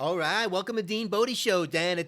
All right, welcome to Dean Bodi Show. Dean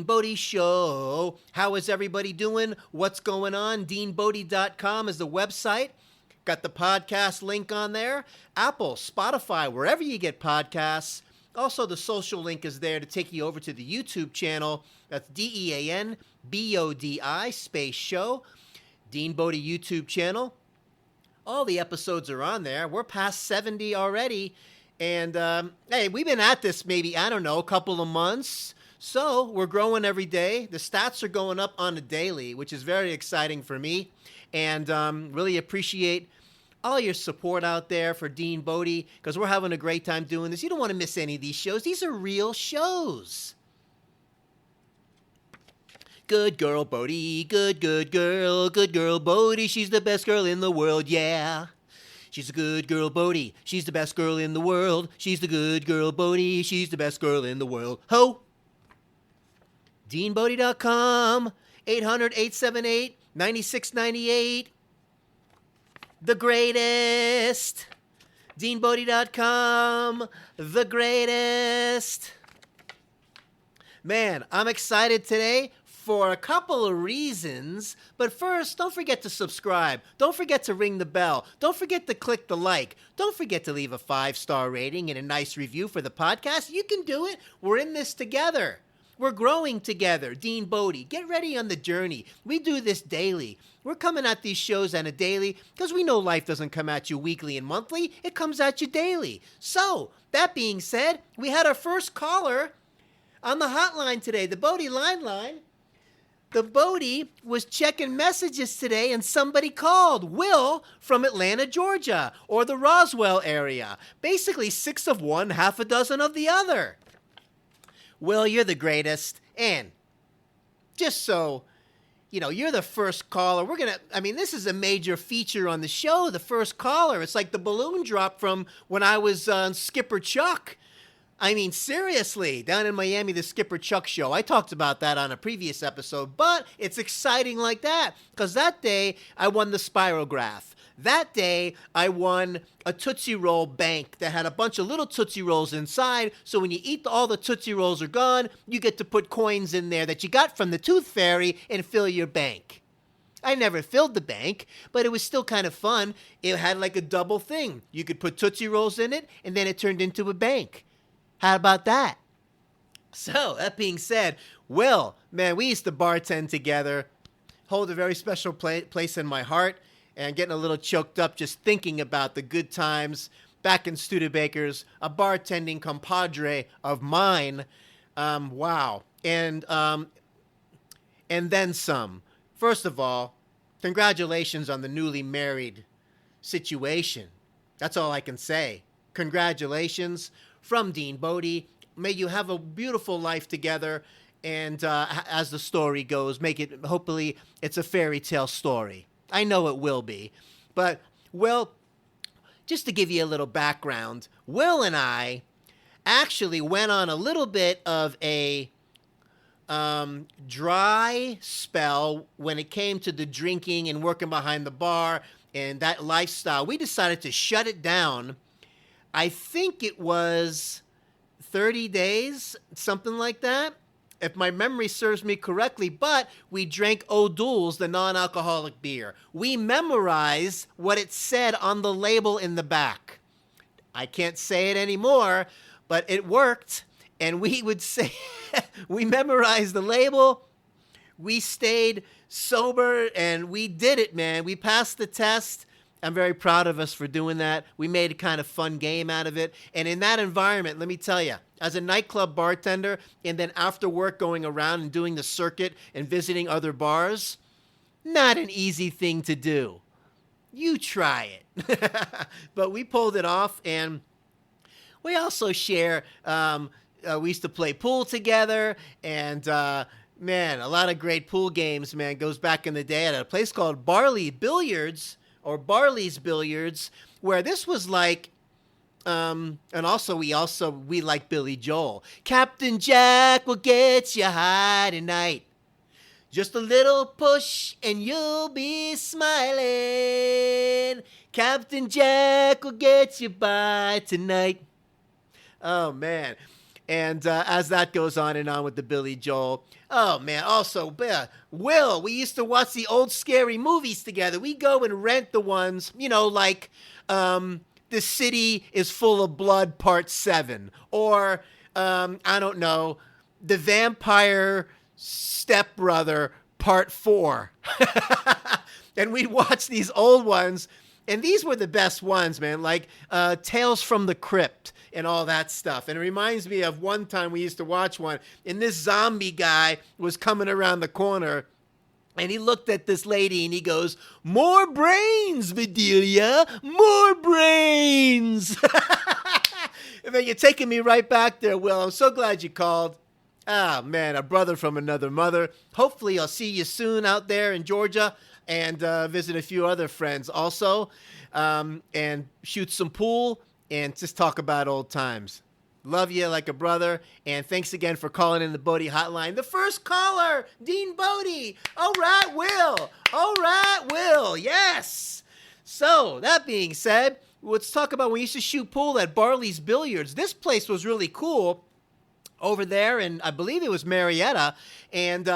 Bodi Show. How is everybody doing? What's going on? DeanBodi.com is the website. Got the podcast link on there. Apple, Spotify, wherever you get podcasts. Also, the social link is there to take you over to the YouTube channel. That's DeanBodi space show. Dean Bodi YouTube channel. All the episodes are on there. We're past 70 already. And, hey, we've been at this maybe, I don't know, a couple of months. So we're growing every day. The stats are going up on the daily, which is very exciting for me. And really appreciate all your support out there for Dean Bodi, because we're having a great time doing this. You don't want to miss any of these shows. These are real shows. Good girl, Bodi. Good girl. Good girl, Bodi. She's the best girl in the world, yeah. She's a good girl, Bodi. She's the best girl in the world. She's the good girl, Bodi. She's the best girl in the world. Ho! DeanBodi.com, 800-878-9698. The greatest. DeanBodi.com, the greatest. Man, I'm excited today for a couple of reasons, but first, don't forget to subscribe. Don't forget to ring the bell. Don't forget to click the like. Don't forget to leave a 5-star rating and a nice review for the podcast. You can do it. We're in this together. We're growing together. Dean Bodi, get ready on the journey. We do this daily. We're coming at these shows on a daily because we know life doesn't come at you weekly and monthly. It comes at you daily. So, that being said, we had our first caller on the hotline today, the Bodi line. The Bodi was checking messages today and somebody called. Will from Atlanta, Georgia, or the Roswell area. Basically 6 of one, half a dozen of the other. Will, you're the greatest. And just so, you're the first caller. This is a major feature on the show, the first caller. It's like the balloon drop from when I was on Skipper Chuck. Seriously, down in Miami, the Skipper Chuck show. I talked about that on a previous episode, but it's exciting like that because that day I won the Spirograph. That day I won a Tootsie Roll bank that had a bunch of little Tootsie Rolls inside, so when you eat all the Tootsie Rolls are gone, you get to put coins in there that you got from the Tooth Fairy and fill your bank. I never filled the bank, but it was still kind of fun. It had like a double thing. You could put Tootsie Rolls in it, and then it turned into a bank. How about that? So, that being said, Will, man, we used to bartend together, hold a very special place in my heart, and getting a little choked up just thinking about the good times back in Studebakers, a bartending compadre of mine. Wow. And then some. First of all, congratulations on the newly married situation. That's all I can say. Congratulations. From Dean Bodi. May you have a beautiful life together, and as the story goes, hopefully it's a fairy tale story. I know it will be. But, Will, just to give you a little background, Will and I actually went on a little bit of a dry spell when it came to the drinking and working behind the bar and that lifestyle. We decided to shut it down. I think it was 30 days, something like that, if my memory serves me correctly, but we drank O'Doul's, the non-alcoholic beer. We memorized what it said on the label in the back. I can't say it anymore, but it worked, and we would say, we memorized the label, we stayed sober, and we did it, man. We passed the test. I'm very proud of us for doing that. We made a kind of fun game out of it. And in that environment, let me tell you, as a nightclub bartender and then after work going around and doing the circuit and visiting other bars, not an easy thing to do. You try it. But we pulled it off, and we also share, we used to play pool together, and man, a lot of great pool games, man, goes back in the day at a place called Barley's Billiards, where this was like, and also we like Billy Joel. Captain Jack will get you high tonight. Just a little push and you'll be smiling. Captain Jack will get you by tonight. Oh, man. And as that goes on and on with the Billy Joel, oh, man, also, Will, we used to watch the old scary movies together. We go and rent the ones, like The City is Full of Blood Part 7, or, I don't know, The Vampire Stepbrother Part 4. And we'd watch these old ones, and these were the best ones, man, like Tales from the Crypt and all that stuff. And it reminds me of one time we used to watch one, and this zombie guy was coming around the corner, and he looked at this lady, and he goes, "More brains, Vidalia, more brains." And then you're taking me right back there, Will. I'm so glad you called. Ah, man, a brother from another mother. Hopefully I'll see you soon out there in Georgia, and visit a few other friends also, and shoot some pool and just talk about old times. Love you like a brother, and thanks again for calling in the Bodi Hot Line. The first caller, Dean Bodi. All right, Will. All right, Will. Yes. So, that being said, let's talk about when we used to shoot pool at Barley's Billiards. This place was really cool over there, and I believe it was Marietta, and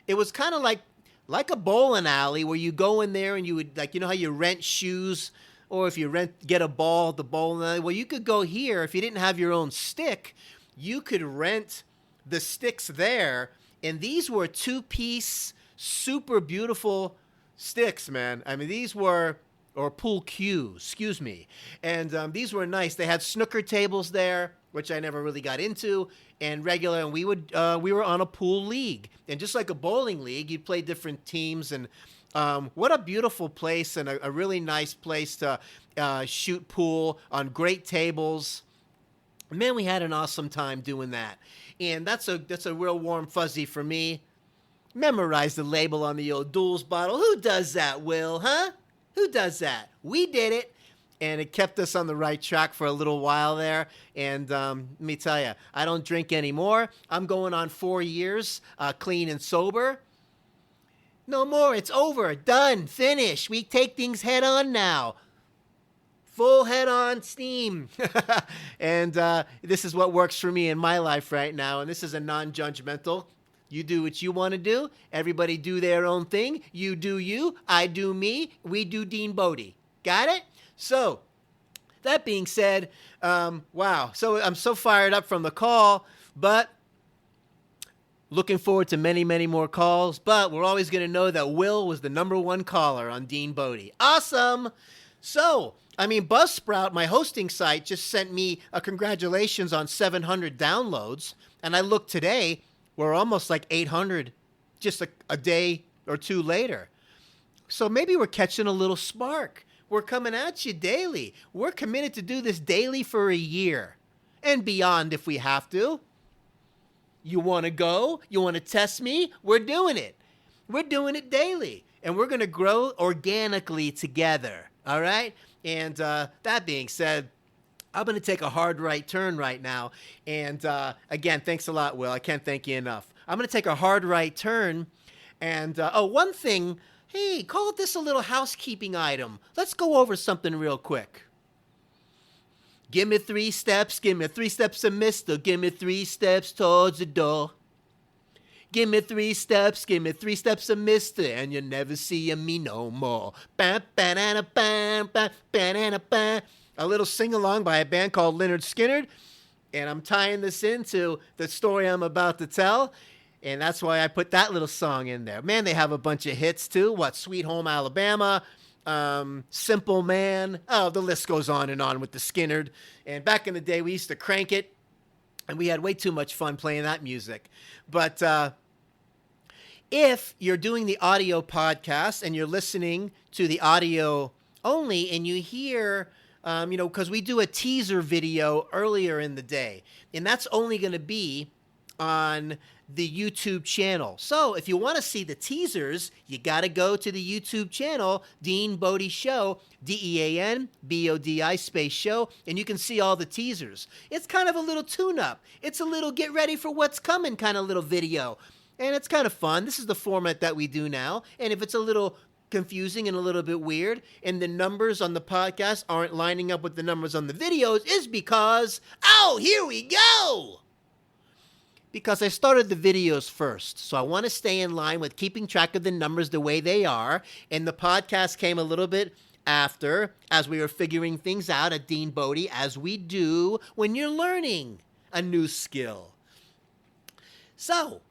it was kind of like a bowling alley where you go in there and you would, like, how you rent shoes, or if you get a ball at the bowling alley. Well, you could go here. If you didn't have your own stick, you could rent the sticks there. And these were 2-piece, super beautiful sticks, man. I mean, these were, or pool cues, excuse me. And these were nice. They had snooker tables there, which I never really got into, and regular. And we were on a pool league. And just like a bowling league, you'd play different teams. And what a beautiful place, and a really nice place to shoot pool on great tables. Man, we had an awesome time doing that. And that's a real warm fuzzy for me. Memorize the label on the old Duels bottle. Who does that, Will, huh? Who does that? We did it. And it kept us on the right track for a little while there. And let me tell you, I don't drink anymore. I'm going on 4 years, clean and sober. No more. It's over. Done. Finished. We take things head on now. Full head on steam. And this is what works for me in my life right now. And this is a non-judgmental. You do what you want to do. Everybody do their own thing. You do you. I do me. We do Dean Bodi. Got it? So, that being said, wow. So I'm so fired up from the call, but looking forward to many, many more calls. But we're always going to know that Will was the #1 caller on Dean Bodi. Awesome. So, Buzzsprout, my hosting site, just sent me a congratulations on 700 downloads. And I looked today, we're almost like 800 just a day or two later. So maybe we're catching a little spark. We're coming at you daily. We're committed to do this daily for a year and beyond if we have to. You want to go? You want to test me? We're doing it. We're doing it daily. And we're going to grow organically together. All right? And that being said, I'm going to take a hard right turn right now. And again, thanks a lot, Will. I can't thank you enough. I'm going to take a hard right turn. And one thing, hey, call this a little housekeeping item. Let's go over something real quick. Give me 3 steps, give me 3 steps to mister, give me 3 steps towards the door. Give me 3 steps, give me 3 steps to mister, and you'll never see me no more. Ba, ba, ba, ba, ba, ba. A little sing-along by a band called Lynyrd Skynyrd, and I'm tying this into the story I'm about to tell, and that's why I put that little song in there. Man, they have a bunch of hits, too. Sweet Home Alabama, Simple Man. Oh, the list goes on and on with the Skynyrd. And back in the day, we used to crank it, and we had way too much fun playing that music. But if you're doing the audio podcast and you're listening to the audio only, and you hear, because we do a teaser video earlier in the day, and that's only going to be on the YouTube channel. So if you want to see the teasers, you got to go to the YouTube channel, Dean Bodi Show, DEANBODI space show, and you can see all the teasers. It's kind of a little tune-up. It's a little get ready for what's coming kind of little video. And it's kind of fun. This is the format that we do now. And if it's a little confusing and a little bit weird, and the numbers on the podcast aren't lining up with the numbers on the videos, is because, oh, here we go! Because I started the videos first, so I want to stay in line with keeping track of the numbers the way they are, and the podcast came a little bit after, as we were figuring things out at Dean Bodi, as we do when you're learning a new skill. So,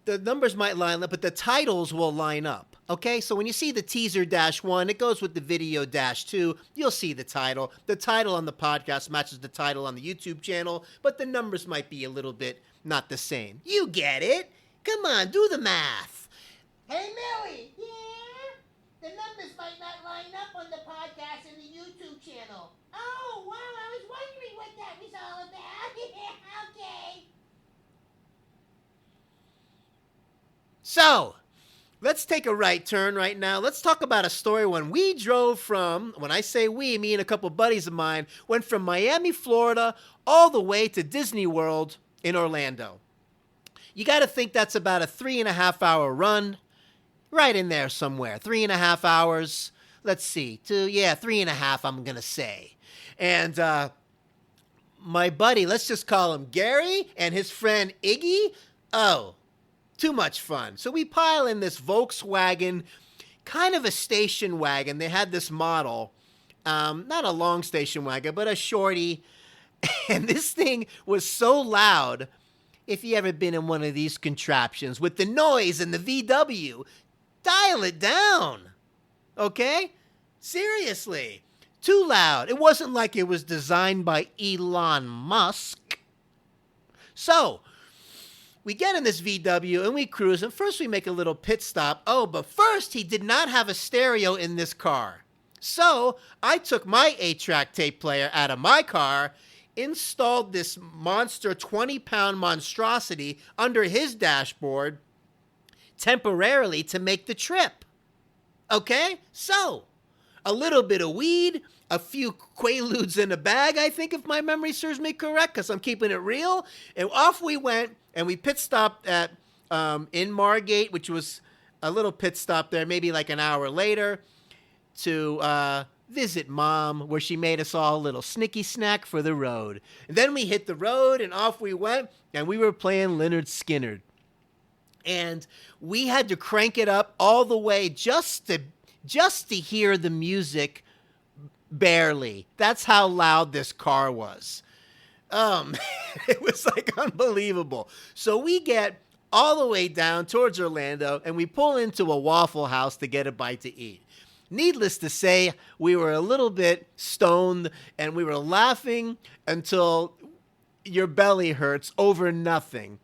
the numbers might line up, but the titles will line up. Okay, so when you see the teaser -1, it goes with the video -2. You'll see the title. The title on the podcast matches the title on the YouTube channel, but the numbers might be a little bit not the same. You get it? Come on, do the math. Hey, Millie. Yeah? The numbers might not line up on the podcast and the YouTube channel. Oh, wow, I was wondering what that was all about. Okay. So, let's take a right turn right now. Let's talk about a story when we drove from, when I say we, me and a couple buddies of mine, went from Miami, Florida, all the way to Disney World in Orlando. You got to think that's about a 3.5-hour run, right in there somewhere. 3.5 hours. Let's see. 3.5, I'm going to say. And my buddy, let's just call him Gary, and his friend Iggy, too much fun. So we pile in this Volkswagen, kind of a station wagon. They had this model, not a long station wagon, but a shorty. And this thing was so loud, if you ever been in one of these contraptions, with the noise and the VW, dial it down. Okay? Seriously. Too loud. It wasn't like it was designed by Elon Musk. So, we get in this VW and we cruise, and first we make a little pit stop. Oh, but first he did not have a stereo in this car. So I took my 8-track tape player out of my car, installed this monster 20-pound monstrosity under his dashboard temporarily to make the trip. Okay? So, a little bit of weed, a few Quaaludes in a bag, I think, if my memory serves me correct, because I'm keeping it real, and off we went. And we pit stopped at in Margate, which was a little pit stop there, maybe like an hour later, to visit Mom, where she made us all a little snicky snack for the road. And then we hit the road, and off we went, and we were playing Lynyrd Skynyrd. And we had to crank it up all the way just to hear the music barely. That's how loud this car was. It was like unbelievable. So we get all the way down towards Orlando, and we pull into a Waffle House to get a bite to eat. Needless to say, we were a little bit stoned, and we were laughing until your belly hurts over nothing.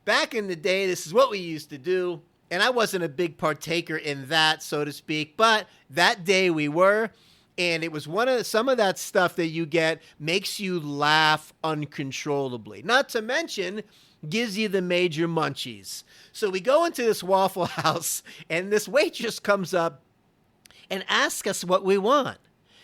Back in the day, this is what we used to do, and I wasn't a big partaker in that, so to speak, but that day we were. And it was some of that stuff that you get makes you laugh uncontrollably. Not to mention, gives you the major munchies. So we go into this Waffle House, and this waitress comes up and asks us what we want.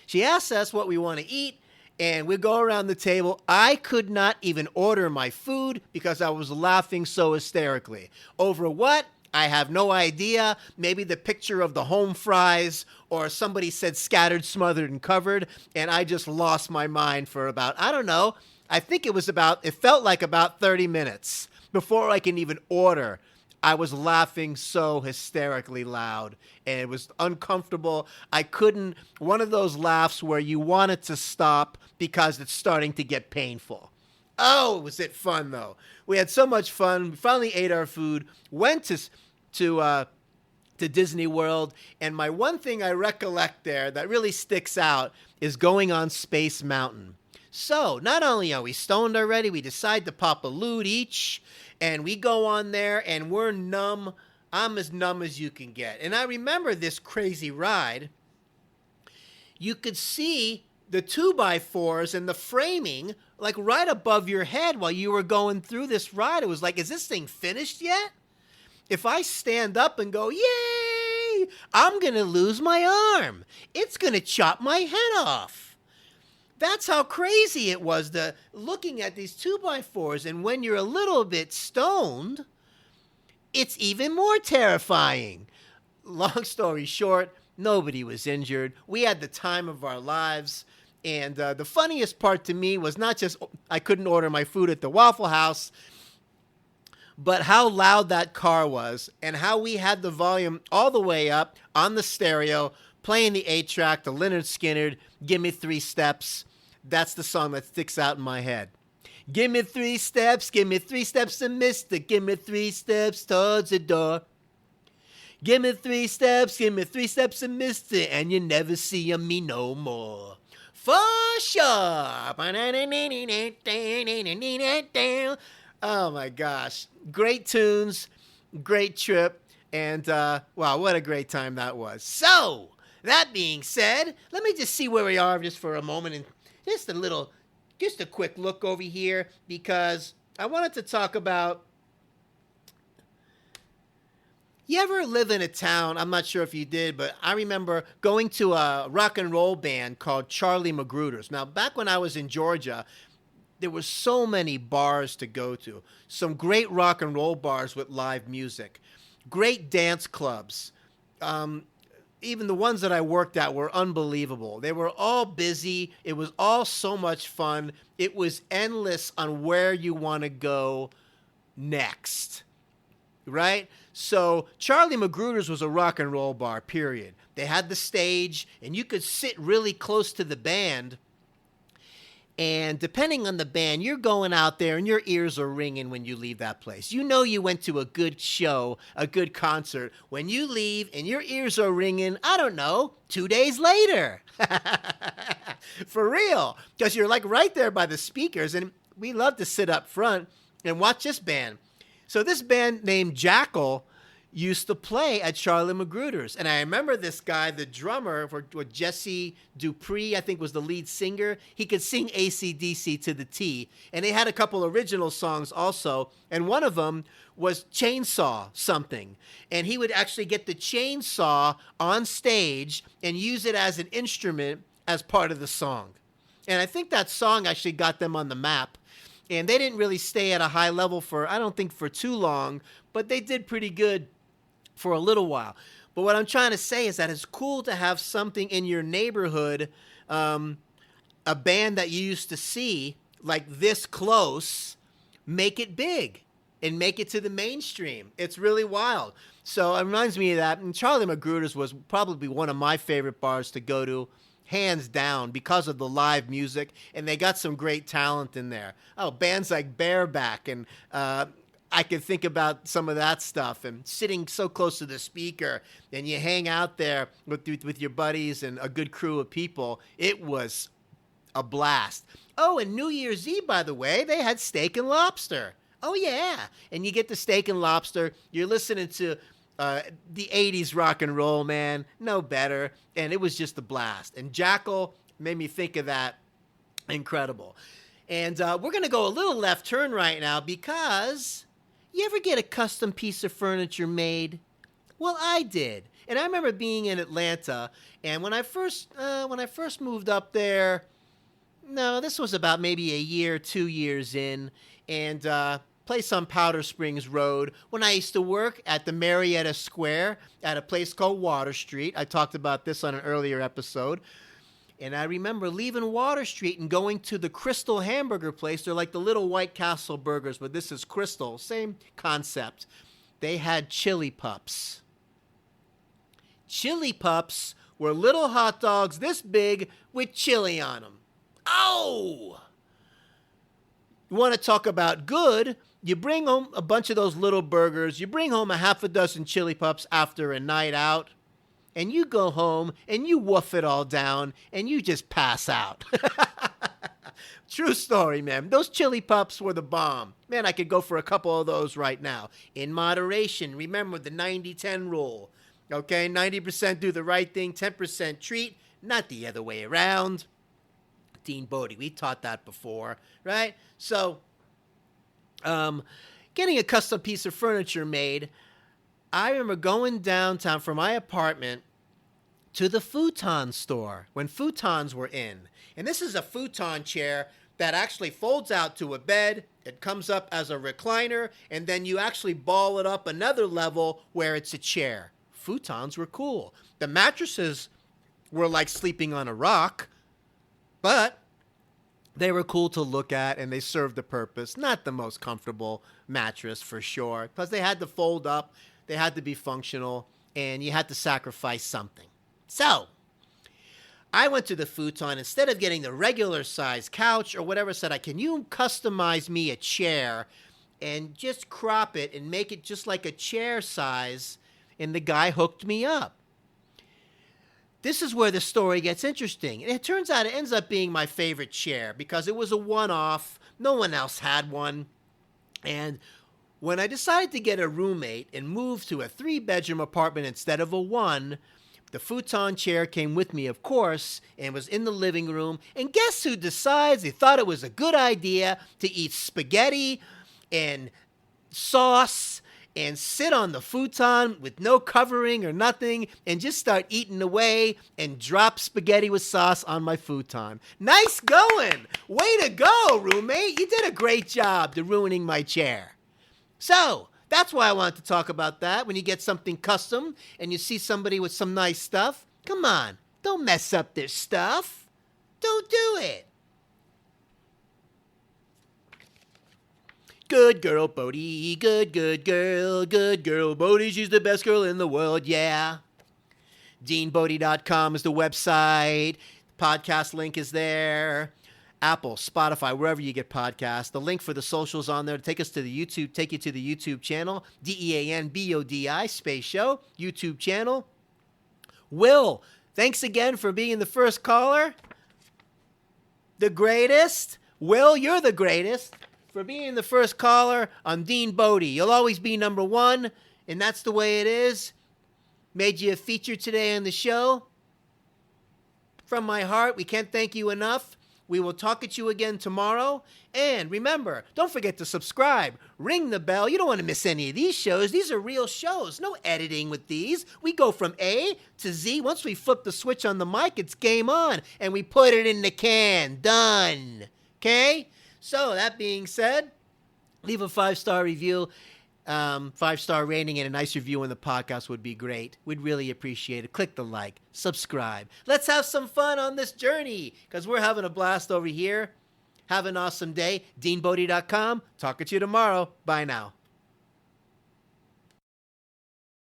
She asks us what we want to eat, and we go around the table. I could not even order my food because I was laughing so hysterically. Over what? I have no idea. Maybe the picture of the home fries, or somebody said scattered, smothered, and covered, and I just lost my mind for about, I don't know, I think it felt like about 30 minutes before I can even order. I was laughing so hysterically loud, and it was uncomfortable. I couldn't, one of those laughs where you want it to stop because it's starting to get painful. Oh, was it fun, though. We had so much fun. We finally ate our food, went to Disney World, and my one thing I recollect there that really sticks out is going on Space Mountain. So, not only are we stoned already, we decide to pop a loot each, and we go on there, and we're numb. I'm as numb as you can get. And I remember this crazy ride. You could see the 2x4s and the framing like right above your head while you were going through this ride. It was like, is this thing finished yet? If I stand up and go, yay, I'm going to lose my arm. It's going to chop my head off. That's how crazy it was, looking at these 2x4s. And when you're a little bit stoned, it's even more terrifying. long story short, nobody was injured. We had the time of our lives. And the funniest part to me was not just I couldn't order my food at the Waffle House, but how loud that car was and how we had the volume all the way up on the stereo, playing the 8-track, the Lynyrd Skynyrd, Gimme 3 Steps. That's the song that sticks out in my head. Give me 3 steps to mister, give me 3 steps towards the door. Give me 3 steps to mister, and you never see me no more. For sure. Oh my gosh. Great tunes, great trip, and wow, what a great time that was. So, that being said, let me just see where we are just for a moment and just a quick look over here, because I wanted to talk about, you ever live in a town, I'm not sure if you did, but I remember going to a rock and roll band called Charlie Magruder's. Now, back when I was in Georgia, there were so many bars to go to. Some great rock and roll bars with live music. Great dance clubs. Even the ones that I worked at were unbelievable. They were all busy. It was all so much fun. It was endless on where you want to go next. Right? So Charlie Magruder's was a rock and roll bar, period. They had the stage, and you could sit really close to the band. And depending on the band, you're going out there and your ears are ringing when you leave that place. You know you went to a good show, a good concert, when you leave and your ears are ringing, I don't know, 2 days later. For real. Because you're like right there by the speakers, and we love to sit up front and watch this band. So this band named Jackyl used to play at Charlie Magruder's. And I remember this guy, the drummer, for Jesse Dupree, I think was the lead singer. He could sing AC/DC to the T. And they had a couple original songs also. And one of them was Chainsaw Something. And he would actually get the chainsaw on stage and use it as an instrument as part of the song. And I think that song actually got them on the map. And they didn't really stay at a high level I don't think for too long, but they did pretty good for a little while. But what I'm trying to say is that it's cool to have something in your neighborhood, a band that you used to see like this close, make it big and make it to the mainstream. It's really wild. So it reminds me of that. And Charlie Magruder's was probably one of my favorite bars to go to, hands down, because of the live music. And they got some great talent in there. Oh, bands like Bareback, and I can think about some of that stuff, and sitting so close to the speaker, and you hang out there with your buddies and a good crew of people. It was a blast. Oh, and New Year's Eve, by the way, they had steak and lobster. Oh, yeah. And you get the steak and lobster. You're listening to the 80s rock and roll, man. No better. And it was just a blast. And Jackyl made me think of that. Incredible. And we're going to go a little left turn right now, because you ever get a custom piece of furniture made? Well, I did. And I remember being in Atlanta, and when I first moved up there, no, this was about maybe a year, 2 years in, and place on Powder Springs Road, when I used to work at the Marietta Square at a place called Water Street. I talked about this on an earlier episode. And I remember leaving Water Street and going to the Crystal hamburger place. They're like the little White Castle burgers, but this is Crystal. Same concept. They had chili pups. Chili pups were little hot dogs this big with chili on them. Oh! You want to talk about good? You bring home a bunch of those little burgers. You bring home a half a dozen chili pups after a night out. And you go home and you woof it all down and you just pass out. True story, man. Those chili pups were the bomb. Man, I could go for a couple of those right now. In moderation. Remember the 90-10 rule. Okay, 90% do the right thing, 10% treat, not the other way around. Dean Bodi, we taught that before, right? So, getting a custom piece of furniture made, I remember going downtown from my apartment to the Futon store when Futons were in. And this is a Futon chair that actually folds out to a bed. It comes up as a recliner, and then you actually ball it up another level where it's a chair. futons were cool. The mattresses were like sleeping on a rock, but they were cool to look at and they served the purpose. Not the most comfortable mattress for sure, because they had to fold up, they had to be functional, and you had to sacrifice something. So, I went to the futon. Instead of getting the regular size couch or whatever, said, can you customize me a chair and just crop it and make it just like a chair size? And the guy hooked me up. This is where the story gets interesting. And it turns out it ends up being my favorite chair because it was a one-off. No one else had one. And when I decided to get a roommate and move to a 3-bedroom apartment instead of a 1, the futon chair came with me, of course, and was in the living room. And guess who decides they thought it was a good idea to eat spaghetti and sauce and sit on the futon with no covering or nothing and just start eating away and drop spaghetti with sauce on my futon. Nice going! Way to go, roommate! You did a great job to ruining my chair. So, that's why I wanted to talk about that. When you get something custom and you see somebody with some nice stuff, come on, don't mess up their stuff. Don't do it. Good girl, Bodi. Good girl. Good girl, Bodi. She's the best girl in the world, yeah. DeanBodi.com is the website. The podcast link is there. Apple, Spotify, wherever you get podcasts. The link for the socials on there to take you to the YouTube channel. DeanBodi space show, YouTube channel. Will, thanks again for being the first caller. The greatest. Will, you're the greatest. For being the first caller on Dean Bodi. You'll always be number 1, and that's the way it is. Made you a feature today on the show. From my heart, we can't thank you enough. We will talk at you again tomorrow. And remember, don't forget to subscribe. Ring the bell. You don't want to miss any of these shows. These are real shows. No editing with these. We go from A to Z. Once we flip the switch on the mic, it's game on. And we put it in the can. Done. Okay? So, that being said, leave a 5-star review, 5-star rating, and a nice review on the podcast would be great. We'd really appreciate it. Click the like, subscribe. Let's have some fun on this journey, because we're having a blast over here. Have an awesome day. DeanBodi.com. Talk at you tomorrow. Bye now.